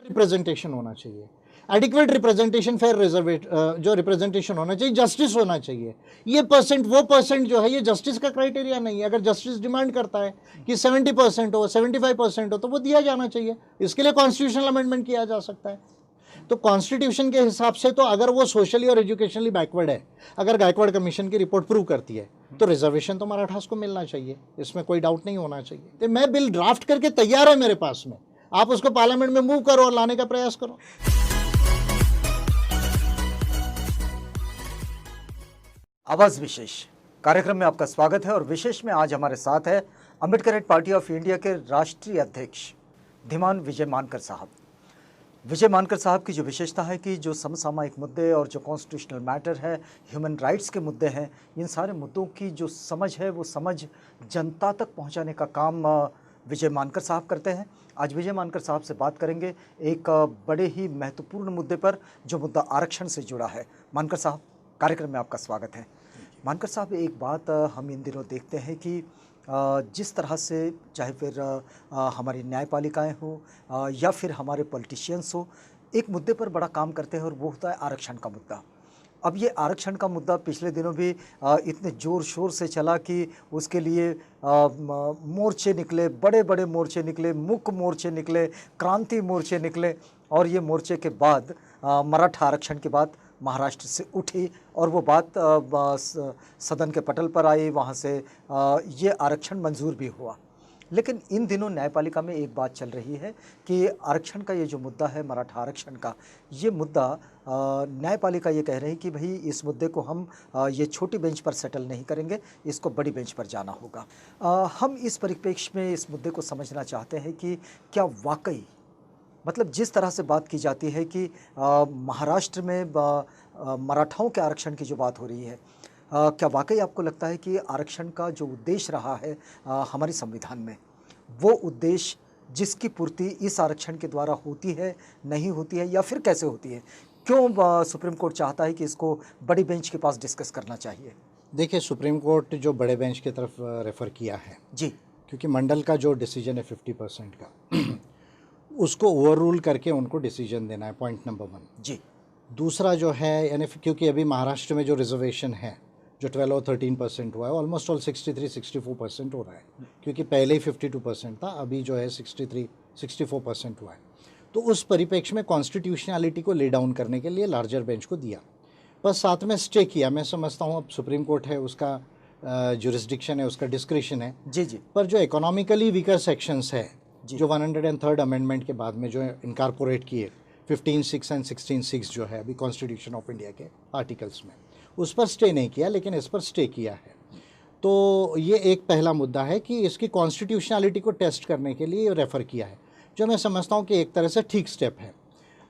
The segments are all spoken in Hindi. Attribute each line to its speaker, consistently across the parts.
Speaker 1: रिप्रेजेंटेशन होना चाहिए, एडिक्वेट रिप्रेजेंटेशन, फेयर रिजर्वेट जो रिप्रेजेंटेशन होना चाहिए, जस्टिस होना चाहिए। ये परसेंट वो परसेंट जो है ये जस्टिस का क्राइटेरिया नहीं है। अगर जस्टिस डिमांड करता है कि 70% हो, 75% हो, तो वो दिया जाना चाहिए। इसके लिए कॉन्स्टिट्यूशनल अमेंडमेंट किया जा सकता है। तो कॉन्स्टिट्यूशन के हिसाब से तो अगर वो सोशली और एजुकेशनली बैकवर्ड है, अगर गायकवाड़ कमीशन की रिपोर्ट प्रूव करती है, तो रिजर्वेशन तो मराठास को मिलना चाहिए, इसमें कोई डाउट नहीं होना चाहिए। तो मैं बिल ड्राफ्ट करके तैयार है मेरे पास में, आप उसको पार्लियामेंट में मूव करो और लाने का प्रयास करो।
Speaker 2: आवाज विशेष कार्यक्रम में आपका स्वागत है और विशेष में आज हमारे साथ है अम्बेडकरेट पार्टी ऑफ इंडिया के राष्ट्रीय अध्यक्ष धीमान विजय मानकर साहब। विजय मानकर साहब की जो विशेषता है कि जो समसामयिक मुद्दे और जो कॉन्स्टिट्यूशनल मैटर है, ह्यूमन राइट्स के मुद्दे हैं, इन सारे मुद्दों की जो समझ है वो समझ जनता तक पहुंचाने का काम विजय मानकर साहब करते हैं। आज विजय मानकर साहब से बात करेंगे एक बड़े ही महत्वपूर्ण मुद्दे पर, जो मुद्दा आरक्षण से जुड़ा है। मानकर साहब, कार्यक्रम में आपका स्वागत है। मानकर साहब, एक बात हम इन दिनों देखते हैं कि जिस तरह से चाहे फिर हमारी न्यायपालिकाएं हो या फिर हमारे पॉलिटिशियंस हो, एक मुद्दे पर बड़ा काम करते हैं और वो होता है आरक्षण का मुद्दा। अब ये आरक्षण का मुद्दा पिछले दिनों भी इतने ज़ोर शोर से चला कि उसके लिए मोर्चे निकले, बड़े बड़े मोर्चे निकले, मुख्य मोर्चे निकले, क्रांति मोर्चे निकले, और ये मोर्चे के बाद मराठा आरक्षण की बात महाराष्ट्र से उठी और वो बात सदन के पटल पर आई, वहाँ से ये आरक्षण मंजूर भी हुआ। लेकिन इन दिनों न्यायपालिका में एक बात चल रही है कि आरक्षण का ये जो मुद्दा है, मराठा आरक्षण का ये मुद्दा, न्यायपालिका ये कह रही है कि भाई इस मुद्दे को हम ये छोटी बेंच पर सेटल नहीं करेंगे, इसको बड़ी बेंच पर जाना होगा। हम इस परिप्रेक्ष्य में इस मुद्दे को समझना चाहते हैं कि क्या वाकई, मतलब जिस तरह से बात की जाती है कि महाराष्ट्र में मराठाओं के आरक्षण की जो बात हो रही है, क्या वाकई आपको लगता है कि आरक्षण का जो उद्देश्य रहा है हमारे संविधान में, वो उद्देश्य जिसकी पूर्ति इस आरक्षण के द्वारा होती है, नहीं होती है, या फिर कैसे होती है? क्यों सुप्रीम कोर्ट चाहता है कि इसको बड़ी बेंच के पास डिस्कस करना चाहिए?
Speaker 1: देखिए, सुप्रीम कोर्ट जो बड़े बेंच की तरफ रेफ़र किया है
Speaker 2: जी,
Speaker 1: क्योंकि मंडल का जो डिसीजन है 50% का उसको ओवर रूल करके उनको डिसीजन देना है, पॉइंट नंबर 1
Speaker 2: जी।
Speaker 1: दूसरा जो है, यानी क्योंकि अभी महाराष्ट्र में जो रिजर्वेशन है जो 12 और 13% हुआ है, ऑलमोस्ट ऑल 63-64% हो रहा है, क्योंकि पहले ही 52% था, अभी जो है 63-64% हुआ है। तो उस परिप्रेक्ष्य में कॉन्स्टिट्यूशनलिटी को ले डाउन करने के लिए लार्जर बेंच को दिया, बस साथ में स्टे किया। मैं समझता हूँ अब सुप्रीम कोर्ट है, उसका जुरिस्डिक्शन है, उसका डिस्क्रिशन है।
Speaker 2: जी जी।
Speaker 1: पर जो इकोनॉमिकली वीकर सेक्शंस है, जो 103rd अमेंडमेंट के बाद में जो इनकारपोरेट किए 15(6) एंड 16(6) जो है अभी कॉन्स्टिट्यूशन ऑफ इंडिया के आर्टिकल्स में, उस पर स्टे नहीं किया, लेकिन इस पर स्टे किया है। तो ये एक पहला मुद्दा है कि इसकी कॉन्स्टिट्यूशनलिटी को टेस्ट करने के लिए रेफ़र किया है, जो मैं समझता हूँ कि एक तरह से ठीक स्टेप है।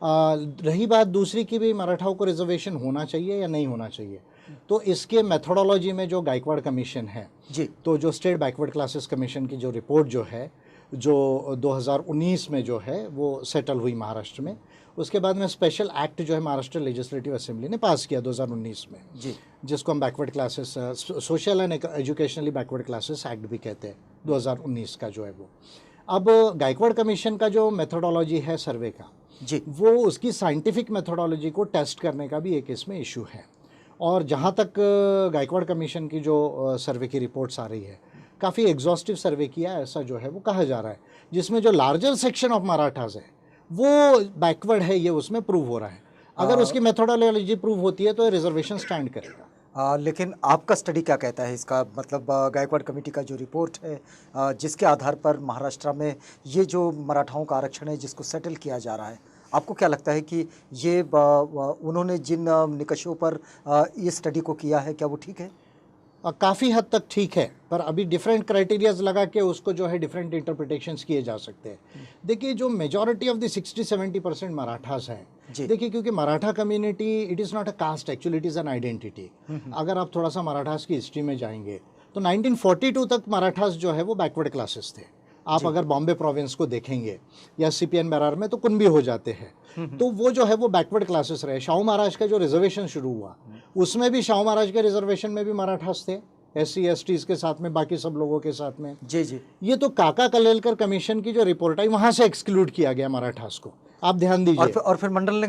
Speaker 1: रही बात दूसरी की भी मराठाओं को रिजर्वेशन होना चाहिए या नहीं होना चाहिए, तो इसके मेथोडोलॉजी में जो गायकवाड़ कमीशन है
Speaker 2: जी,
Speaker 1: तो जो स्टेट बैकवर्ड क्लासेस कमीशन की जो रिपोर्ट जो है, जो 2019 में जो है वो सेटल हुई महाराष्ट्र में, उसके बाद में स्पेशल एक्ट जो है महाराष्ट्र लेजिस्लेटिव असेंबली ने पास किया 2019 में
Speaker 2: जी,
Speaker 1: जिसको हम backward classes, social and educationally backward classes act भी कहते हैं, 2019 का जो है वो। अब गायकवाड़ कमीशन का जो मेथोडोलॉजी है सर्वे का
Speaker 2: जी,
Speaker 1: वो उसकी साइंटिफिक मेथोडोलॉजी को टेस्ट करने का भी एक इसमें इशू है। और जहाँ तक गायकवाड़ कमीशन की जो सर्वे की रिपोर्ट्स आ रही है, काफ़ी एग्जॉस्टिव सर्वे किया ऐसा जो है वो कहा जा रहा है, जिसमें जो लार्जर सेक्शन ऑफ मराठास है वो बैकवर्ड है, ये उसमें प्रूव हो रहा है। अगर उसकी मेथोडोलॉजी प्रूव होती है तो रिजर्वेशन स्टैंड करेगा।
Speaker 2: लेकिन आपका स्टडी क्या कहता है इसका, मतलब गायकवाड़ कमेटी का जो रिपोर्ट है जिसके आधार पर महाराष्ट्र में ये जो मराठाओं का आरक्षण है जिसको सेटल किया जा रहा है, आपको क्या लगता है कि ये उन्होंने जिन निकषों पर ये स्टडी को किया है, क्या वो ठीक है?
Speaker 1: काफ़ी हद तक ठीक है, पर अभी डिफरेंट क्राइटेरियाज लगा के उसको जो है डिफरेंट इंटरप्रिटेशंस किए जा सकते हैं। देखिए, जो मेजॉरिटी ऑफ द 60-70% मराठास हैं, देखिए क्योंकि Maratha community it is not a caste, actually it is an identity. अगर आप थोड़ा सा मराठास की हिस्ट्री में जाएंगे तो 1942 तक मराठास जो है वो बैकवर्ड क्लासेस थे। आप अगर बॉम्बे प्रोविंस को देखेंगे या सीपीएन बरार में तो कुनबी हो जाते हैं, तो वो जो है वो बैकवर्ड क्लासेस रहे। शाहू महाराज का जो रिजर्वेशन शुरू हुआ उसमें भी शाहू महाराज के रिजर्वेशन में भी मराठास थे, SC STs के साथ में, बाकी सब लोगों के साथ में।
Speaker 2: जी जी।
Speaker 1: ये तो काका कलेलकर कमीशन की जो रिपोर्ट आई वहां से एक्सक्लूड किया गया मराठास को, आप ध्यान दीजिए।
Speaker 2: और फिर मंडल ने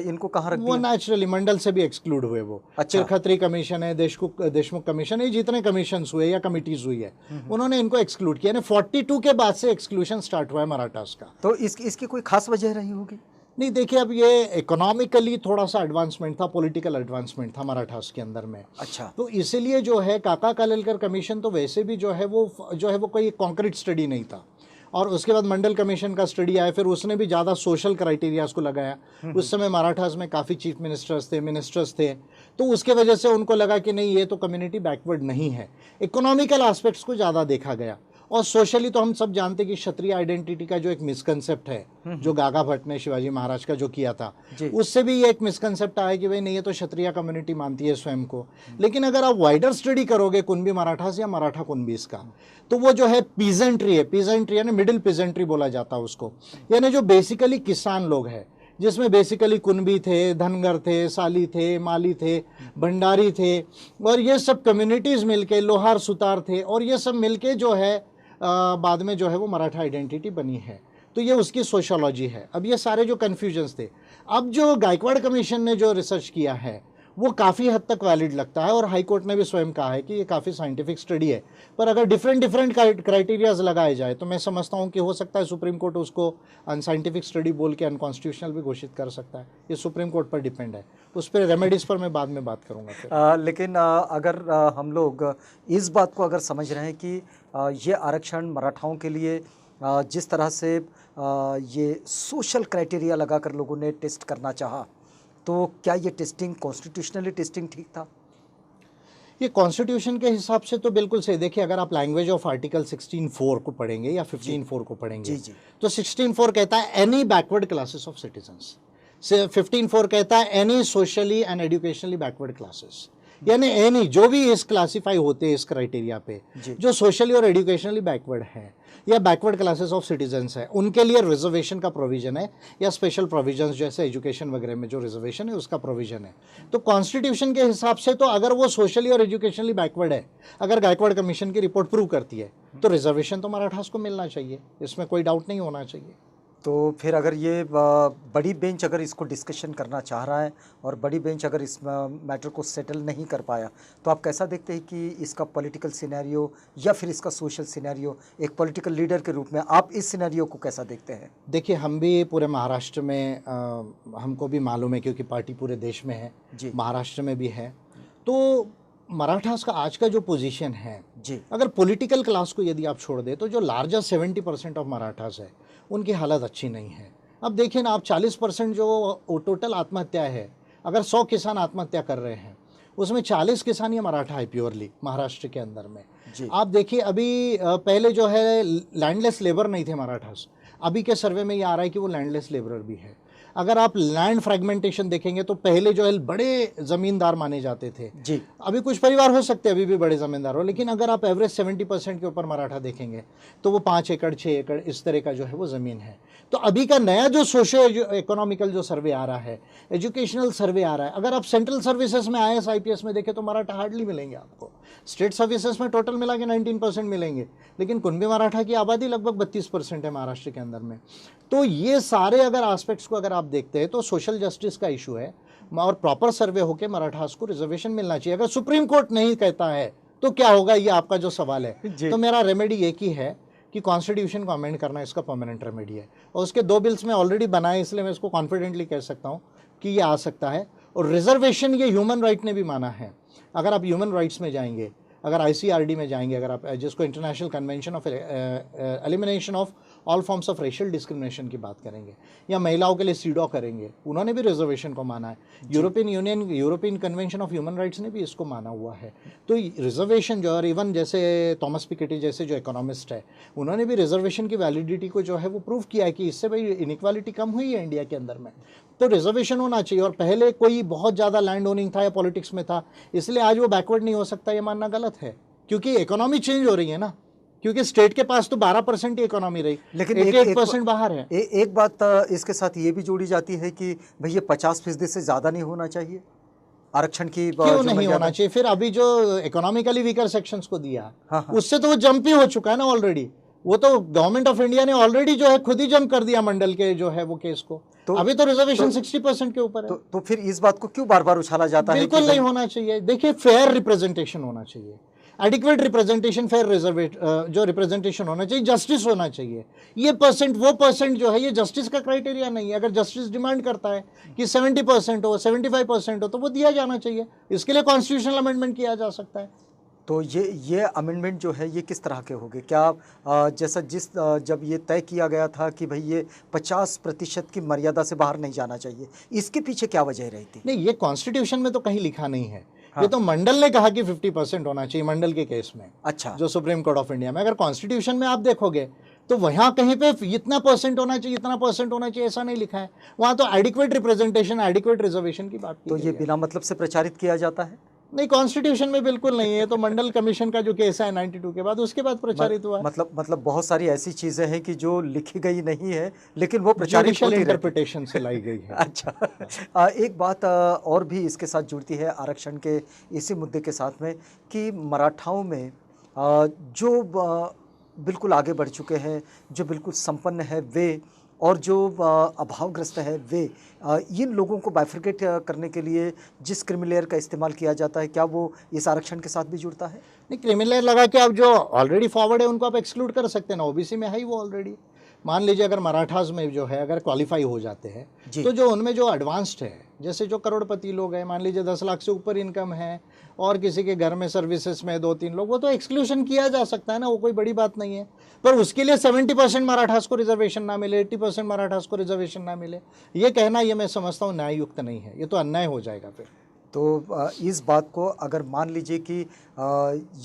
Speaker 2: इनको कहाँ रख
Speaker 1: वो
Speaker 2: दिया?
Speaker 1: नेचुरली मंडल से भी एक्सक्लूड हुए वो।
Speaker 2: अच्छा।
Speaker 1: फिर खत्री कमीशन है, देशमुख कमीशन है, जितने कमीशन हुए या कमिटीज हुई है उन्होंने इनको एक्सक्लूड किया। 42 के बाद से एक्सक्लूशन स्टार्ट हुआ है मराठास का।
Speaker 2: तो इसकी कोई खास वजह रही होगी?
Speaker 1: नहीं, देखिए अब ये इकोनॉमिकली थोड़ा सा एडवांसमेंट था, पॉलिटिकल एडवांसमेंट था मराठास के अंदर में।
Speaker 2: अच्छा।
Speaker 1: तो इसीलिए जो है काका कालेलकर कमीशन तो वैसे भी जो है वो कोई कॉन्क्रीट स्टडी नहीं था। और उसके बाद मंडल कमीशन का स्टडी आया, फिर उसने भी ज़्यादा सोशल क्राइटेरियाज को लगाया। उस समय मराठास में काफ़ी चीफ मिनिस्टर्स थे, तो उसके वजह से उनको लगा कि नहीं, ये तो कम्युनिटी बैकवर्ड नहीं है। इकोनॉमिकल एस्पेक्ट्स को ज़्यादा देखा गया। और सोशली तो हम सब जानते कि क्षत्रिय आइडेंटिटी का जो एक मिसकंसेप्ट है, जो गागा भट्ट ने शिवाजी महाराज का जो किया था, उससे भी ये एक मिसकंसेप्ट आया कि भाई नहीं, ये तो क्षत्रिय कम्युनिटी मानती है स्वयं को। लेकिन अगर आप वाइडर स्टडी करोगे कुणबी मराठास या मराठा कुणबीस का, तो वो जो है पीजेंट्री है, पीजेंट्री यानी मिडिल पीजेंट्री बोला जाता है उसको, यानी जो बेसिकली किसान लोग हैं, जिसमें बेसिकली कुणबी थे, धनगर थे, साली थे, माली थे, भंडारी थे, और ये सब कम्युनिटीज़ मिलके, लोहार सुतार थे, और ये सब मिलके जो है बाद में जो है वो मराठा आइडेंटिटी बनी है। तो ये उसकी सोशोलॉजी है। अब ये सारे जो कन्फ्यूजन्स थे, अब जो गायकवाड़ कमीशन ने जो रिसर्च किया है वो काफ़ी हद तक वैलिड लगता है, और हाई कोर्ट ने भी स्वयं कहा है कि ये काफ़ी साइंटिफिक स्टडी है। पर अगर डिफरेंट क्राइटेरियाज लगाए जाए तो मैं समझता हूँ कि हो सकता है सुप्रीम कोर्ट उसको अनसाइंटिफिक स्टडी बोल के अनकॉन्स्टिट्यूशनल भी घोषित कर सकता है। ये सुप्रीम कोर्ट पर डिपेंड है, उस पर रेमेडीज़ पर मैं बाद में बात करूँगा फिर।
Speaker 2: लेकिन अगर हम लोग इस बात को अगर समझ रहे हैं कि ये आरक्षण मराठाओं के लिए जिस तरह से ये सोशल क्राइटेरिया लगाकर लोगों ने टेस्ट करना चाहा, तो क्या ये टेस्टिंग कॉन्स्टिट्यूशनली टेस्टिंग ठीक था?
Speaker 1: ये कॉन्स्टिट्यूशन के हिसाब से तो बिल्कुल सही। देखिए, अगर आप लैंग्वेज ऑफ आर्टिकल 16(4) को पढ़ेंगे या 15(4) को पढ़ेंगे,
Speaker 2: जी।
Speaker 1: तो 16(4) कहता है any backward classes of citizens, 15(4) कहता है any socially and educationally backward classes, यानी एनी जो भी इस क्लासीफाई होते हैं इस क्राइटेरिया पे, जो सोशली और एजुकेशनली बैकवर्ड है या बैकवर्ड क्लासेस ऑफ सिटीजन्स है, उनके लिए रिजर्वेशन का प्रोविजन है, या स्पेशल प्रोविजंस जैसे एजुकेशन वगैरह में जो रिजर्वेशन है उसका प्रोविजन है। तो कॉन्स्टिट्यूशन के हिसाब से तो अगर वो सोशली और एजुकेशनली बैकवर्ड है, अगर गायकवाड़ कमीशन की रिपोर्ट प्रूव करती है, तो रिजर्वेशन तो मराठास को मिलना चाहिए, इसमें कोई डाउट नहीं होना चाहिए।
Speaker 2: तो फिर अगर ये बड़ी बेंच अगर इसको डिस्कशन करना चाह रहा है और बड़ी बेंच अगर इस मैटर को सेटल नहीं कर पाया, तो आप कैसा देखते हैं कि इसका पॉलिटिकल सिनेरियो या फिर इसका सोशल सिनेरियो, एक पॉलिटिकल लीडर के रूप में आप इस सिनेरियो को कैसा देखते हैं?
Speaker 1: देखिए, हम भी पूरे महाराष्ट्र में हमको भी मालूम है, क्योंकि पार्टी पूरे देश में है, महाराष्ट्र में भी है। तो मराठास का आज का जो पोजीशन है
Speaker 2: जी,
Speaker 1: अगर पॉलिटिकल क्लास को यदि आप छोड़ दें, तो जो लार्जर 70% ऑफ मराठास है उनकी हालत अच्छी नहीं है। अब देखिए ना, आप 40% जो टोटल आत्महत्या है, अगर 100 किसान आत्महत्या कर रहे हैं, उसमें 40 किसान ये मराठा है प्योरली महाराष्ट्र के अंदर में। आप देखिए, अभी पहले जो है लैंडलेस लेबर नहीं थे मराठास, अभी के सर्वे में ये आ रहा है कि वो लैंडलेस लेबरर भी है। अगर आप लैंड फ्रेगमेंटेशन देखेंगे तो पहले जो है बड़े ज़मींदार माने जाते थे
Speaker 2: जी,
Speaker 1: अभी कुछ परिवार हो सकते हैं अभी भी बड़े ज़मींदार हो, लेकिन अगर आप एवरेज 70% के ऊपर मराठा देखेंगे तो वो 5 एकड़ 6 एकड़ इस तरह का जो है वो ज़मीन है। तो अभी का नया जो सोशो इकोनॉमिकल जो सर्वे आ रहा है, एजुकेशनल सर्वे आ रहा है, अगर आप सेंट्रल सर्विसेज में IAS IPS में देखें तो मराठा हार्डली मिलेंगे आपको। स्टेट सर्विसेज में टोटल मिला के 19% मिलेंगे, लेकिन कुणबी मराठा की आबादी लगभग 32% है महाराष्ट्र के अंदर में। तो ये सारे अगर एस्पेक्ट्स को अगर आप देखते हैं तो सोशल जस्टिस का इशू है, और प्रॉपर सर्वे होकर मराठास को रिजर्वेशन मिलना चाहिए। अगर सुप्रीम कोर्ट नहीं कहता है तो क्या होगा, ये आपका जो सवाल है। तो मेरा रेमेडी एक ही है कि कॉन्स्टिट्यूशन को अमेंड करना इसका परमानेंट रेमेडी है, और उसके 2 बिल्स में ऑलरेडी बनाए, इसलिए मैं इसको कॉन्फिडेंटली कह सकता हूँ कि ये आ सकता है। और रिजर्वेशन ये ह्यूमन राइट ने भी माना है। अगर आप ह्यूमन राइट्स में जाएंगे, अगर ICRD में जाएंगे, अगर आप जिसको international convention of elimination of all forms of racial discrimination की बात करेंगे, या महिलाओं के लिए सीडॉ करेंगे, उन्होंने भी रिजर्वेशन को माना है। European union, European convention of human rights ने भी इसको माना हुआ है। तो रिजर्वेशन जो, और इवन जैसे थॉमस पिकेटी जैसे जो इकोनॉमिस्ट है, उन्होंने भी रिजर्वेशन की वैलिडिटी को जो है वो प्रूव किया है कि इससे भाई इनइक्वालिटी कम हुई है इंडिया के अंदर में। तो रिजर्वेशन होना चाहिए। और पहले कोई बहुत ज़्यादा लैंड ओनिंग था या पॉलिटिक्स में था, इसलिए आज वो बैकवर्ड नहीं हो सकता, ये मानना गलत है, क्योंकि इकोनॉमी चेंज हो रही है ना। क्योंकि स्टेट के पास तो 12% ही इकोनॉमी रही,
Speaker 2: लेकिन
Speaker 1: 88% बाहर है।
Speaker 2: एक बात इसके साथ ये भी जोड़ी जाती है कि भाई ये 50% से ज़्यादा नहीं होना चाहिए। आरक्षण की
Speaker 1: क्यों
Speaker 2: जो
Speaker 1: नहीं
Speaker 2: मर्यादा-
Speaker 1: होना चाहिए? फिर अभी जो इकोनॉमिकली वीकर सेक्शंस को दिया
Speaker 2: हाँ, हाँ।
Speaker 1: उससे तो वो जंप ही हो चुका है ना ऑलरेडी। वो तो गवर्नमेंट ऑफ इंडिया ने ऑलरेडी जो है खुद ही जंप कर दिया मंडल के जो है वो केस को।
Speaker 2: तो-
Speaker 1: अभी तो रिजर्वेशन 60% के ऊपर है।
Speaker 2: तो फिर इस बात को क्यों बार बार उछाला जाता है कि
Speaker 1: बिल्कुल नहीं
Speaker 2: भाई-
Speaker 1: होना चाहिए। देखिए, फेयर रिप्रेजेंटेशन होना चाहिए, एडिक्वेट रिप्रेजेंटेशन, फेयर जो रिप्रेजेंटेशन होना चाहिए, जस्टिस होना चाहिए। ये परसेंट वो परसेंट जो है ये जस्टिस का क्राइटेरिया नहीं है। अगर जस्टिस डिमांड करता है कि 70% हो, 75% हो, तो वो दिया जाना चाहिए। इसके लिए कॉन्स्टिट्यूशनल अमेंडमेंट किया जा सकता है।
Speaker 2: तो ये अमेंडमेंट जो है ये किस तरह के होंगे? क्या जैसा जब ये तय किया गया था कि भाई ये 50% की मर्यादा से बाहर नहीं जाना चाहिए, इसके पीछे क्या वजह रही थी?
Speaker 1: नहीं, ये कॉन्स्टिट्यूशन में तो कहीं लिखा नहीं है। ये तो मंडल ने कहा कि 50% होना चाहिए मंडल के केस में,
Speaker 2: अच्छा,
Speaker 1: जो सुप्रीम कोर्ट ऑफ इंडिया में। अगर कॉन्स्टिट्यूशन में आप देखोगे तो वहां कहीं पे इतना परसेंट होना चाहिए, इतना परसेंट होना चाहिए, ऐसा नहीं लिखा है। वहां तो एडिक्वेट रिप्रेजेंटेशन, एडिक्वेट रिजर्वेशन की बात की
Speaker 2: तो
Speaker 1: गई
Speaker 2: ये
Speaker 1: है।
Speaker 2: बिना मतलब से प्रचारित किया जाता है?
Speaker 1: नहीं, कॉन्स्टिट्यूशन में बिल्कुल नहीं है। तो मंडल कमीशन का जो केस है 92 के बाद, उसके बाद प्रचारित हुआ।
Speaker 2: मतलब बहुत सारी ऐसी चीजें हैं कि जो लिखी गई नहीं है लेकिन वो प्रचारित
Speaker 1: जुडिशियल
Speaker 2: होती रहती है।
Speaker 1: इंटरप्रिटेशन से लाई गई है।
Speaker 2: अच्छा, एक बात और भी इसके साथ जुड़ती है आरक्षण के इसी मुद्दे के साथ में कि मराठाओं में जो बिल्कुल आगे बढ़ चुके हैं, जो बिल्कुल संपन्न है वे, और जो अभावग्रस्त है वे, इन लोगों को बाइफरकेट करने के लिए जिस क्रिमिलेयर का इस्तेमाल किया जाता है, क्या वो इस आरक्षण के साथ भी जुड़ता है?
Speaker 1: नहीं, क्रिमिनल लगा के आप जो ऑलरेडी फॉरवर्ड है उनको आप एक्सक्लूड कर सकते हैं ना। ओबीसी में है ही वो ऑलरेडी। मान लीजिए अगर मराठास में जो है अगर क्वालिफाई हो जाते हैं
Speaker 2: जी।
Speaker 1: तो जो उनमें जो एडवांस्ड है, जैसे जो करोड़पति लोग हैं, मान लीजिए 10 लाख से ऊपर इनकम है और किसी के घर में सर्विसेज में 2-3 लोग, वो तो एक्सक्लूशन किया जा सकता है ना, वो कोई बड़ी बात नहीं है। पर उसके लिए 70% मराठास को रिजर्वेशन ना मिले, 80% मराठास को रिजर्वेशन ना मिले, ये कहना, ये मैं समझता हूँ न्याययुक्त नहीं है। ये तो अन्याय हो जाएगा फिर।
Speaker 2: तो इस बात को अगर मान लीजिए कि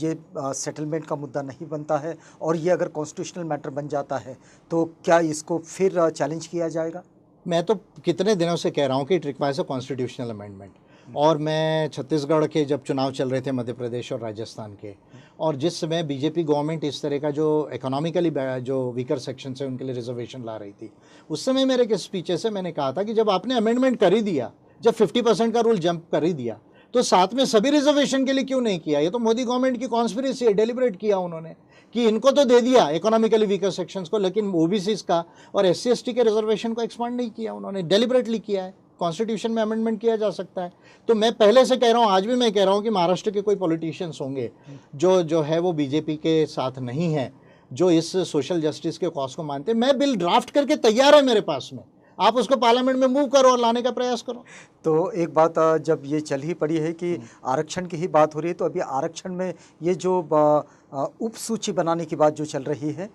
Speaker 2: ये सेटलमेंट का मुद्दा नहीं बनता है और ये अगर कॉन्स्टिट्यूशनल मैटर बन जाता है तो क्या इसको फिर चैलेंज किया जाएगा?
Speaker 1: मैं तो कितने दिनों से कह रहा हूँ कि it requires a constitutional amendment. और मैं छत्तीसगढ़ के जब चुनाव चल रहे थे, मध्य प्रदेश और राजस्थान के, और जिस समय बीजेपी गवर्नमेंट इस तरह का जो इकोनॉमिकली जो वीकर सेक्शन है उनके लिए रिजर्वेशन ला रही थी, उस समय मेरे के स्पीचेस से मैंने कहा था कि जब आपने अमेंडमेंट कर ही दिया, जब 50% का रूल जंप कर ही दिया, तो साथ में सभी रिजर्वेशन के लिए क्यों नहीं किया? ये तो मोदी गवर्नमेंट की कॉन्स्पिरेसी है। डेलिब्रेट किया उन्होंने कि इनको तो दे दिया इकोनॉमिकली वीकर सेक्शंस को, लेकिन ओबीसीज का और SC ST के रिजर्वेशन को एक्सपांड नहीं किया उन्होंने। डेलिब्रेटली किया है। कॉन्स्टिट्यूशन में अमेंडमेंट किया जा सकता है। तो मैं पहले से कह रहा हूँ, आज भी मैं कह रहा हूँ कि महाराष्ट्र के कोई पॉलिटिशियंस होंगे जो है वो बीजेपी के साथ नहीं है, जो इस सोशल जस्टिस के कॉज को मानते हैं। मैं बिल ड्राफ्ट करके तैयार है मेरे पास में, आप उसको पार्लियामेंट में मूव करो और लाने का प्रयास करो।
Speaker 2: तो एक बात जब ये चल ही पड़ी है कि आरक्षण की ही बात हो रही है, तो अभी आरक्षण में ये जो उप सूची बनाने की बात जो चल रही है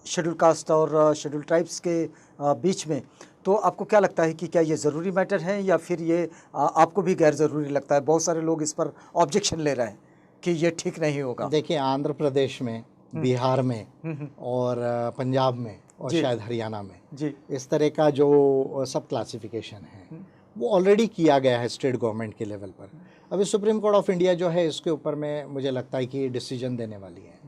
Speaker 2: शेड्यूल कास्ट और शेड्यूल ट्राइब्स के बीच में, तो आपको क्या लगता है कि क्या ये ज़रूरी मैटर है या फिर ये आपको भी गैर ज़रूरी लगता है? बहुत सारे लोग इस पर ऑब्जेक्शन ले रहे हैं कि ये ठीक नहीं होगा।
Speaker 1: देखिए, आंध्र प्रदेश में, बिहार में और पंजाब में और शायद हरियाणा में
Speaker 2: जी,
Speaker 1: इस तरह का जो सब क्लासिफिकेशन है वो ऑलरेडी किया गया है स्टेट गवर्नमेंट के लेवल पर। अभी सुप्रीम कोर्ट ऑफ इंडिया जो है इसके ऊपर में मुझे लगता है कि डिसीजन देने वाली है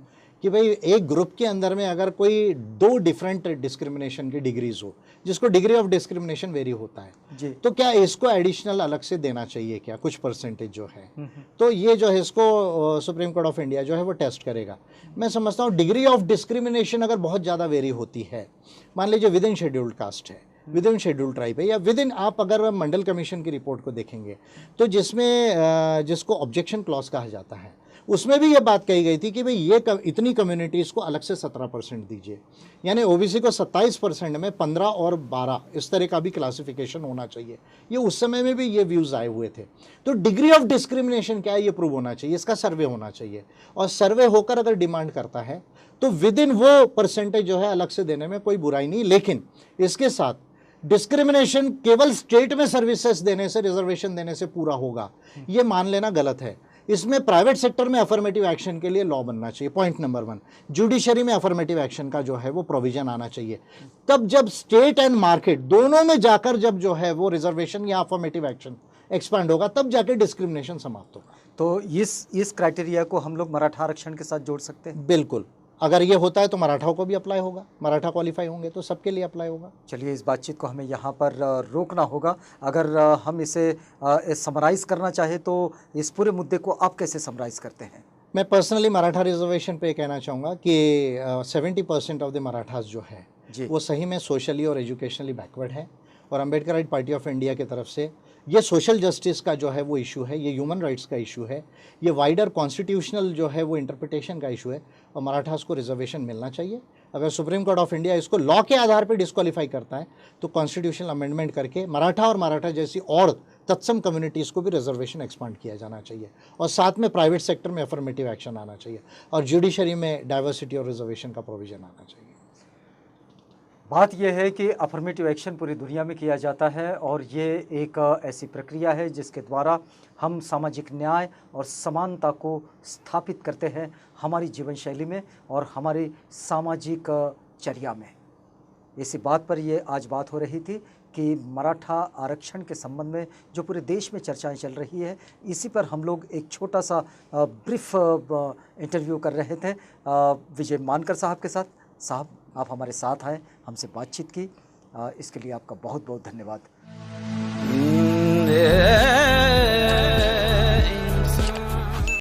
Speaker 1: कि भाई एक ग्रुप के अंदर में अगर कोई 2 डिफरेंट डिस्क्रिमिनेशन की डिग्रीज हो, जिसको डिग्री ऑफ डिस्क्रिमिनेशन वेरी होता है
Speaker 2: जी,
Speaker 1: तो क्या इसको एडिशनल अलग से देना चाहिए क्या, कुछ परसेंटेज जो है? तो ये जो है इसको सुप्रीम कोर्ट ऑफ इंडिया जो है वो टेस्ट करेगा। मैं समझता हूँ डिग्री ऑफ डिस्क्रिमिनेशन अगर बहुत ज़्यादा वेरी होती है, मान लीजिए विद इन शेड्यूल्ड कास्ट है, विद इन शेड्यूल ट्राइब है, या विद इन, आप अगर मंडल कमीशन की रिपोर्ट को देखेंगे तो जिसमें जिसको ऑब्जेक्शन क्लॉज कहा जाता है, उसमें भी ये बात कही गई थी कि भाई ये इतनी कम्युनिटीज़ को अलग से 17% दीजिए, यानी ओबीसी को 27% में 15 और 12 इस तरह का भी क्लासिफिकेशन होना चाहिए। ये उस समय में भी ये व्यूज़ आए हुए थे। तो डिग्री ऑफ डिस्क्रिमिनेशन क्या है ये प्रूव होना चाहिए, इसका सर्वे होना चाहिए, और सर्वे होकर अगर डिमांड करता है तो विद इन वो परसेंटेज जो है अलग से देने में कोई बुराई नहीं। लेकिन इसके साथ डिस्क्रिमिनेशन केवल स्टेट में सर्विसेज देने से, रिजर्वेशन देने से पूरा होगा, ये मान लेना गलत है। इसमें प्राइवेट सेक्टर में अफर्मेटिव एक्शन के लिए लॉ बनना चाहिए, पॉइंट नंबर 1। जुडिशरी में अफर्मेटिव एक्शन का जो है वो प्रोविजन आना चाहिए। तब जब स्टेट एंड मार्केट दोनों में जाकर जब जो है वो रिजर्वेशन या अफर्मेटिव एक्शन एक्सपांड होगा, तब जाके डिस्क्रिमिनेशन समाप्त होगा।
Speaker 2: तो इस क्राइटेरिया को हम लोग मराठा आरक्षण के साथ जोड़ सकते हैं?
Speaker 1: बिल्कुल, अगर ये होता है तो मराठाओं को भी अप्लाई होगा, मराठा क्वालिफाई होंगे तो सबके लिए अप्लाई होगा।
Speaker 2: चलिए, इस बातचीत को हमें यहाँ पर रोकना होगा। अगर हम इसे समराइज़ करना चाहें तो इस पूरे मुद्दे को आप कैसे समराइज़ करते हैं?
Speaker 1: मैं पर्सनली मराठा रिजर्वेशन पे कहना चाहूँगा कि 70% ऑफ द मराठास जो है
Speaker 2: जी।
Speaker 1: वो सही में सोशली और एजुकेशनली बैकवर्ड है, और अम्बेडकराइट पार्टी ऑफ इंडिया की तरफ से ये सोशल जस्टिस का जो है वो इशू है, ये ह्यूमन राइट्स का इशू है, ये वाइडर कॉन्स्टिट्यूशनल जो है वो इंटरप्रिटेशन का इशू है, और मराठास को रिजर्वेशन मिलना चाहिए। अगर सुप्रीम कोर्ट ऑफ इंडिया इसको लॉ के आधार पर डिस्क्वालीफाई करता है तो कॉन्स्टिट्यूशनल अमेंडमेंट करके मराठा और मराठा जैसी और तत्सम कम्युनिटीज़ को भी रिजर्वेशन एक्सपांड किया जाना चाहिए, और साथ में प्राइवेट सेक्टर में अफर्मेटिव एक्शन आना चाहिए, और जुडिशरी में डाइवर्सिटी और रिजर्वेशन का प्रोविजन आना चाहिए।
Speaker 2: बात यह है कि अफर्मेटिव एक्शन पूरी दुनिया में किया जाता है, और ये एक ऐसी प्रक्रिया है जिसके द्वारा हम सामाजिक न्याय और समानता को स्थापित करते हैं हमारी जीवन शैली में और हमारी सामाजिक चर्या में। इसी बात पर ये आज बात हो रही थी कि मराठा आरक्षण के संबंध में जो पूरे देश में चर्चाएं चल रही है, इसी पर हम लोग एक छोटा सा ब्रीफ इंटरव्यू कर रहे थे विजय मानकर साहब के साथ। साहब, आप हमारे साथ आए, हमसे बातचीत की, इसके लिए आपका बहुत बहुत धन्यवाद।